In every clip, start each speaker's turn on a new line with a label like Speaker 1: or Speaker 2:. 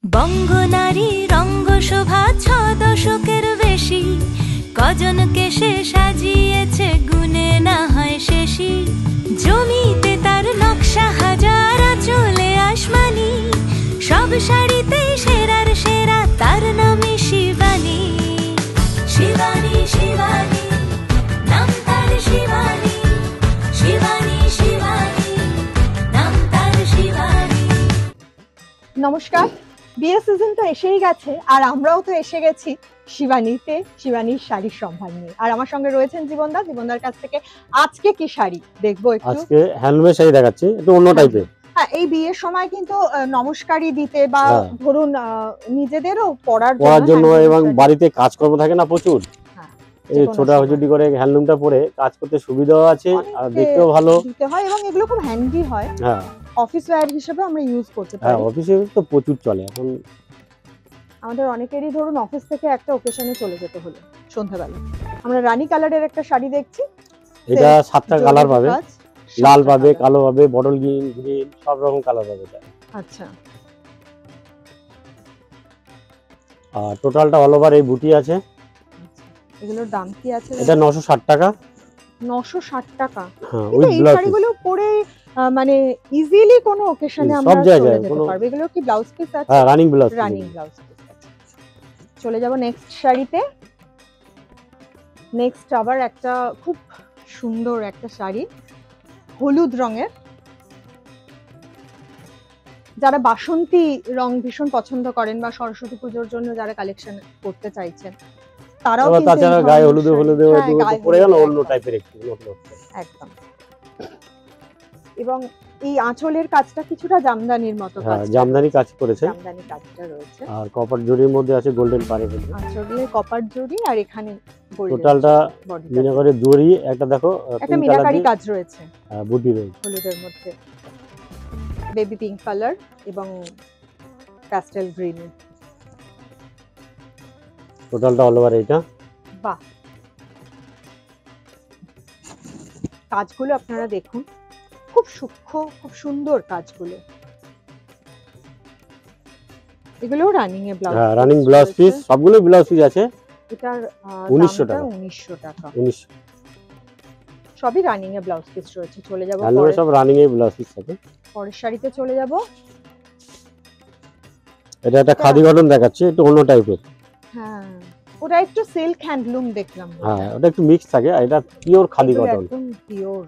Speaker 1: বঙ্গনারী রঙ্গশোভা ৬ দশকের বেশি, কজনকে সে সাজিয়েছে গুনে না হয় শেষই। জমিতে তার নকশা হাজার, চলে আসমানি, সব শাড়িতে সেরার সেরা, তার নামে শিবানী। শিবানী শিবানী নাম তার, শিবানী শিবানী শিবানী নাম তার, শিবানী।
Speaker 2: নমস্কার, বিয়ে সিজন তো এসেই গেছে আর আমরাও তো এসে গেছি শিবানীতে, শিবানীর শাড়ির সম্ভার নিয়ে। আর আমার সঙ্গে রয়েছেন জীবনদা। জীবনদার কাছ থেকে আজকে কি শাড়ি দেখবো একটু?
Speaker 3: আজকে হ্যান্ডলুমের শাড়ি দেখাচ্ছি, একটু অন্য টাইপের।
Speaker 2: হ্যাঁ, এই বিয়ের সময় কিন্তু নমস্কারই দিতে বা ধরুন নিজেদেরও পরার
Speaker 3: জন্য এবং বাড়িতে কাজকর্ম থাকে না প্রচুর, এই ছোটাছুটি করে হ্যান্ডলুমটা পরে কাজ করতে সুবিধাও আছে আর দেখতেও ভালো
Speaker 2: দিতে হয় এবং এগুলো খুব হ্যান্ডি হয়।
Speaker 3: হ্যাঁ,
Speaker 2: অফিস ওয়্যার হিসেবে আমরা ইউজ করতে পারি।
Speaker 3: হ্যাঁ, অফিসে তো প্রচুর চলে এখন।
Speaker 2: আমাদের অনেকেরই ধরুন অফিস থেকে একটা ওকেশনে চলে যেতে হলো সন্ধ্যাবেলা। আমরা রানী কালারের একটা শাড়ি দেখছি।
Speaker 3: এটা 7টা কালার পাবে, লাল পাবে, কালো পাবে, বটল গ্রিন, গ্রিন, সব রকম কালার পাবে এটা।
Speaker 2: আচ্ছা,
Speaker 3: আর টোটালটা অল ওভার এই বুটি আছে।
Speaker 2: এগুলোর দাম কি আছে?
Speaker 3: এটা 960 টাকা।
Speaker 2: 960 টাকা।
Speaker 3: হ্যাঁ,
Speaker 2: উইথ ব্লাউজ। এই শাড়িগুলো পরে মানে ইজিলি কোনো ওকেশনে আমরা চলে যেতে পারবো। এগুলো কি ব্লাউজ পিস আছে?
Speaker 3: হ্যাঁ, running blouse.
Speaker 2: Running blouse piece. চলে যাব নেক্সট শাড়িতে। নেক্সট আবার একটা খুব সুন্দর একটা শাড়ি, হলুদ রঙের। যারা বাসন্তী রং ভীষণ পছন্দ করেন বা সরস্বতী পুজোর জন্য যারা কালেকশন করতে চাইছেন তারাও কিন্তু
Speaker 3: তাছাড়া গায়ে হলুদে পরে গেল অন্য টাইপের একটু
Speaker 2: একদম। এবং এই আঁচলের কাজটা কিছুটা জামদানির মতো কাজ।
Speaker 3: হ্যাঁ, জামদানি কাজ করেছে,
Speaker 2: জামদানি কাজটা রয়েছে।
Speaker 3: আর কপার জরির মধ্যে আছে গোল্ডেন পাড়ে।
Speaker 2: আঁচলে কপার জরি আর এখানে গোল্ডেন।
Speaker 3: টোটালটা মিনাকারি জরি, একটা দেখো
Speaker 2: একটা মিনাকারি কাজ রয়েছে।
Speaker 3: হ্যাঁ, বুটি রয়েছে
Speaker 2: হলুদের মধ্যে বেবি পিঙ্ক কালার এবং প্যাস্টেল গ্রিন।
Speaker 3: টোটালটা অল ওভার এটা।
Speaker 2: বাহ, কাজগুলো আপনারা দেখুন, খুব সূক্ষ্ম, খুব সুন্দর কাজগুলো। এগুলো রানিং এ ব্লাউজ।
Speaker 3: হ্যাঁ, রানিং ব্লাউজ পিস, সবগুলো ব্লাউজ পিস আছে।
Speaker 2: এটার
Speaker 3: 1900 টাকা।
Speaker 2: 1900 টাকা।
Speaker 3: 1900
Speaker 2: সবই রানিং এ ব্লাউজ পিস রয়েছে। চলে যাব
Speaker 3: পরে, সব রানিং এ ব্লাউজ পিস আছে।
Speaker 2: পরের শাড়িতে চলে যাব।
Speaker 3: এটা একটা খাদি কটন দেখাচ্ছি, একটু অন্য টাইপের।
Speaker 2: হ্যাঁ, ওটা একটু সিল্ক হ্যান্ডলুম দেখলাম।
Speaker 3: হ্যাঁ, ওটা একটু মিক্স থাকে, আর এটা পিওর খাদি কটন।
Speaker 2: একদম পিওর।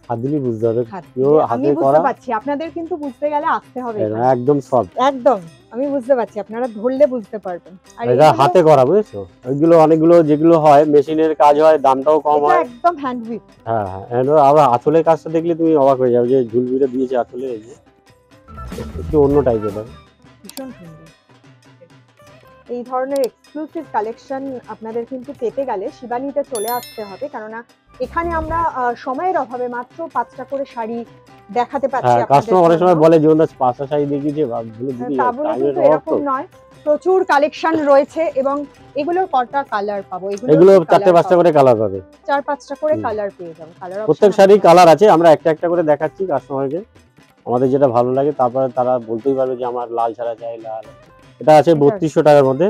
Speaker 3: খাদিলি বুঝতে হবে,
Speaker 2: পিওর হাতে করা। আমি বুঝতে পারছি, আপনাদের কিন্তু বুঝতে গেলে আসতে হবে।
Speaker 3: একদম সফট,
Speaker 2: একদম। আমি বুঝতে পারছি, আপনারা ধরলে বুঝতে পারবেন।
Speaker 3: আর এটা হাতে করা, বুঝছো? ওইগুলো অনেকগুলো যেগুলো হয় মেশিনের কাজ হয়, দামটাও কম হয়।
Speaker 2: এটা একদম হ্যান্ড উইভ।
Speaker 3: হ্যাঁ, হ্যাঁ, আবার আঁচলের কাজটা দেখলে তুমি অবাক হয়ে যাবে, যে ঝুলবিটা দিয়েছে আঁচলে, এই যে একটু অন্য টাইপের।
Speaker 2: ভীষণ সুন্দর। এই ধরনের এক্সক্লুসিভ কালেকশন আপনাদের কিন্তু পেতে গেলে শিবানীতে চলে আসতে হবে, কারণ এখানে আমরা সময়ের অভাবে মাত্র 5টা করে শাড়ি দেখাতে পাচ্ছি।
Speaker 3: কাস্টমার অনেক সময় বলে যে ওনার 5টা শাড়ি দেখিয়েছে,
Speaker 2: তা বলে কিন্তু এরকম নয়, প্রচুর কালেকশন রয়েছে এবং এগুলোর কটা কালার পাবো?
Speaker 3: এগুলো 4-5টা করে কালার পাবে,
Speaker 2: 4-5টা করে কালার পেয়ে যাবো। কালার
Speaker 3: প্রত্যেক শাড়ি কালার আছে, আমরা একটা একটা করে দেখাচ্ছি কাস্টমারকে, আমাদের যেটা ভালো লাগে। তারপরে তারা বলতেই পারবে যে আমার লাল ছাড়া চাই লাল। এটা আছে 3200 টাকার মধ্যে,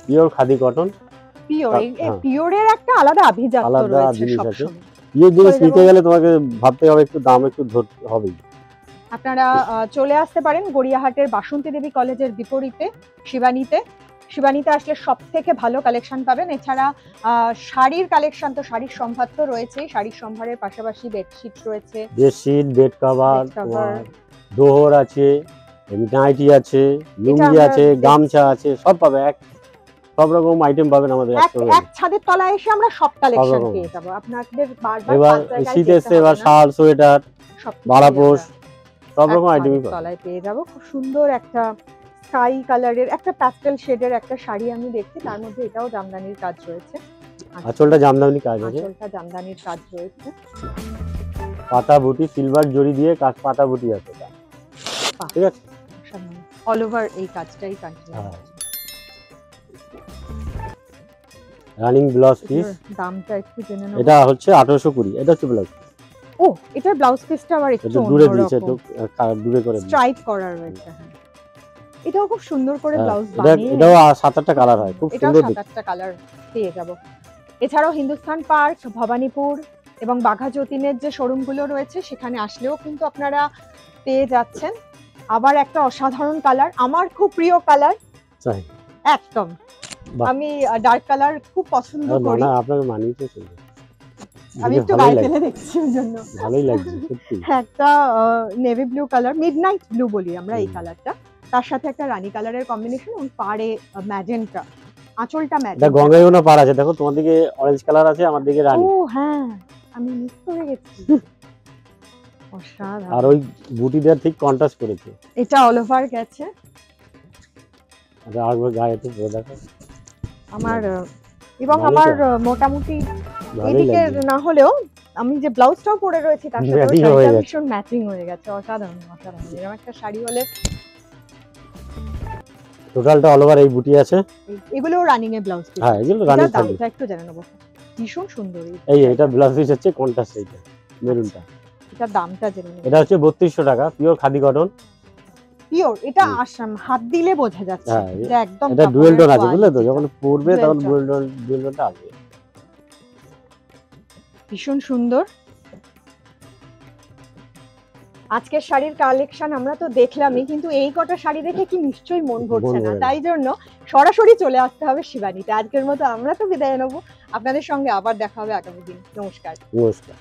Speaker 3: পিওর খাদি কটন।
Speaker 2: পিওর, এই পিওরের একটা আলাদা আভিজাত্য রয়েছে সবসময়।
Speaker 3: পিওর জিনিস নিতে গেলে তোমাকে ভাবতে হবে, একটু দাম একটু ধরতে হবে।
Speaker 2: আপনারা চলে আসতে পারেন গড়িয়াহাটের বাসন্তী দেবী কলেজের বিপরীতে শিবানীতে। শিবানীতে আসলে সব থেকে ভালো কালেকশন পাবেন। এছাড়া শাড়ির কালেকশন তো, শাড়ির সম্ভার তো রয়েছে। শাড়ির সম্ভারের পাশাপাশি বেডশিট রয়েছে,
Speaker 3: বেডশিট, বেড কভার, দোহর আছে, নাইটি আছে, লুঙ্গি আছে, গামছা আছে, সব পাবে। সব রকম আইটেম পাবেন আমাদের
Speaker 2: এক ছাদের তলায় এসে আমরা সব কালেকশন পেয়ে যাব। আপনাদের বারবার
Speaker 3: এবার শীতে এসে এবার শাল, সোয়েটার, বারাপোশ, সব রকম আইটেম
Speaker 2: তলায় পেয়ে যাব। খুব সুন্দর একটা স্কাই কালারের একটা প্যাস্টেল শেডের একটা শাড়ি আমি দেখছি, তার মধ্যে এটাও জামদানির কাজ রয়েছে।
Speaker 3: আঁচলটা জামদানি কাজ আছে,
Speaker 2: আঁচলটা জামদানির কাজ রয়েছে।
Speaker 3: পাতা বুটি, সিলভার জরি দিয়ে কাজ, পাতা বুটি আছে, ঠিক আছে?
Speaker 2: অল ওভার এই কাজটাই কন্টিনিউ।
Speaker 3: রানিং ব্লাউজ পিস,
Speaker 2: দামটা একটু জেনে নাও।
Speaker 3: এটা হচ্ছে 1820। এটা হচ্ছে ব্লাউজ।
Speaker 2: ও, এটা ব্লাউজ পিসটা আবার একটু
Speaker 3: দূরে দিয়েছে, একটু দূরে করে
Speaker 2: স্ট্রাইপ করা রয়েছে। এটাও খুব সুন্দর করে
Speaker 3: হ্যাঁ,
Speaker 2: ব্লাউজ
Speaker 3: এটা
Speaker 2: বানিয়ে,
Speaker 3: এটাও 7-8টা কালার হয়, খুব
Speaker 2: এটাও
Speaker 3: সুন্দর দেখতে।
Speaker 2: 7-8টা কালার পেয়ে যাব। এছাড়াও হিন্দুস্তান পার্ক, ভবানীপুর এবং বাঘা যতীনের যে শোরুমগুলো রয়েছে সেখানে আসলেও কিন্তু আপনারা পেয়ে যাচ্ছেন। আবার একটা অসাধারণ কালার, আমার খুব প্রিয় কালার,
Speaker 3: তাই
Speaker 2: একদম
Speaker 3: বাহ।
Speaker 2: আমি ডার্ক কালার খুব পছন্দ করি,
Speaker 3: না আপনাকে মানিয়েছে সুন্দর,
Speaker 2: আমি একটু
Speaker 3: ভালোই
Speaker 2: গায়ে
Speaker 3: লাগছে,
Speaker 2: ফেলে দেখছি ওই জন্য।
Speaker 3: ভালোই লাগছে সত্যি।
Speaker 2: একটা navy blue colour, midnight blue বলি আমরা এই
Speaker 3: হুম।
Speaker 2: কালারটা, তার সাথে একটা রানী কালারের কম্বিনেশন এবং পাড়ে ম্যাজেন্টা, আঁচলটা
Speaker 3: এটা
Speaker 2: ম্যাজেন্টা।
Speaker 3: গঙ্গায়না পার আছে, দেখো তোমার দিকে অরেঞ্জ কালার আছে, আমার দিকে
Speaker 2: ও
Speaker 3: রানী।
Speaker 2: হ্যাঁ, আমি মিস করে গেছি। অসাধারণ।
Speaker 3: আর ওই বুটিদের ঠিক কন্ট্রাস্ট করেছে।
Speaker 2: এটা অল ওভার গেছে।
Speaker 3: আর গায়ে একটু পরে দেখো,
Speaker 2: আমার এবং
Speaker 3: ভালোই
Speaker 2: আমার
Speaker 3: তো।
Speaker 2: মোটামুটি
Speaker 3: ভালোই
Speaker 2: এদিকে
Speaker 3: লাগছে।
Speaker 2: না হলেও আমি যে ব্লাউজটাও পরে রয়েছি তার সাথে
Speaker 3: Matching হয়ে
Speaker 2: শাড়িটা
Speaker 3: যাচ্ছে।
Speaker 2: ভীষণ ম্যাচিং হয়ে গেছে, অসাধারণ অসাধারণ। এরকম একটা শাড়ি হলে,
Speaker 3: টোটালটা অল ওভার এই বুটি আছে।
Speaker 2: এগুলো রানিং এ ব্লাউজ পিস।
Speaker 3: হ্যাঁ, এগুলো রানী
Speaker 2: এটার
Speaker 3: থাকবে।
Speaker 2: দামটা একটু জেনে নেবো, ভীষণ সুন্দর
Speaker 3: এই এটা ব্লাউজ পিস হচ্ছে কন্ট্রাস্ট, এইটা মেরুনটা।
Speaker 2: এটার দামটা জেনে নেবো।
Speaker 3: এটা হচ্ছে 3200 টাকা, পিওর খাদি কটন।
Speaker 2: পিওর, এটা
Speaker 3: হুম।
Speaker 2: আসাম হাত দিলে বোঝা যাচ্ছে
Speaker 3: হ্যাঁ,
Speaker 2: এটা একদম
Speaker 3: এটা
Speaker 2: কাপড়ের
Speaker 3: ডুয়েল টোন আছে, বুঝলে তো,
Speaker 2: quality টা।
Speaker 3: যখন পরবে
Speaker 2: Dual
Speaker 3: তখন
Speaker 2: tone।
Speaker 3: ডুয়েল টোনটা আসবে।
Speaker 2: ভীষণ সুন্দর। আজকের শাড়ির কালেকশন আমরা তো দেখলামই, কিন্তু এই কটা শাড়ি দেখে কি নিশ্চয়ই মন ভরছে
Speaker 3: মন
Speaker 2: না,
Speaker 3: ভরে না।
Speaker 2: তাই জন্য সরাসরি চলে আসতে হবে শিবানীতে। আজকের মতো আমরা তো বিদায় নেবো, আপনাদের সঙ্গে আবার দেখা হবে আগামী দিন। নমস্কার।
Speaker 3: নমস্কার।